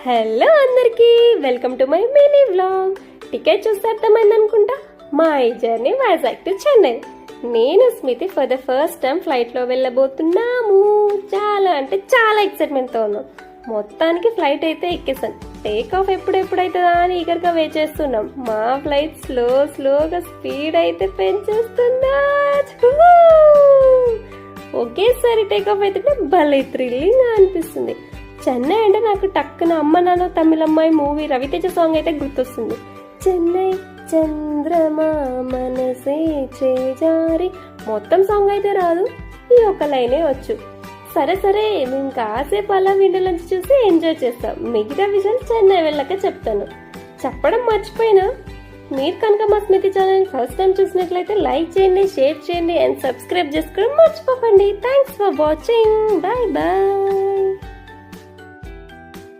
Hello అందరికీ, welcome to my mini vlog. Ticket చూస్తే అర్థమైంది అనుకుంటా. My journey Vizag to Chennai. నేను స్మితి ఫర్ ద ఫస్ట్ టైం ఫ్లైట్లో వెళ్ళబోతున్నాము. చాలా అంటే చాలా ఎక్సైట్మెంట్తో ఉన్నాం. మొత్తానికి ఫ్లైట్ అయితే ఎక్కేసాను. టేక్ ఆఫ్ ఎప్పుడైతుందా అని ఈగర్గా వెయిట్ చేస్తున్నాం. మా ఫ్లైట్ స్లోగా స్పీడ్ అయితే పెంచేస్తుందా. ఒకేసారి టేక్ ఆఫ్ అయితే భలే థ్రిల్లింగ్ అనిపిస్తుంది. చెన్నై అంటే నాకు టక్కున అమ్మ నాన్న తమిళమ్మాయి మూవీ రవితేజ సాంగ్ అయితే గుర్తొస్తుంది. చెన్నై చంద్రమా మనసే చేజారి. మొత్తం సాంగ్ అయితే రాదు, ఈ ఒక లైనే వచ్చు. సరే మేము కాసేపు అలా విండోలోంచి చూసి ఎంజాయ్ చేస్తాం. మిగతా విషయాలు చెన్నై వెళ్ళాక చెప్తాను. చెప్పడం మర్చిపోయినా, మీరు కనుక మా స్మితి ఛానల్ ఫస్ట్ టైం చూసినట్లయితే లైక్ చేయండి, షేర్ చేయండి అండ్ సబ్స్క్రైబ్ చేసుకోవడం మర్చిపోకండి. Thanks for watching. Bye bye.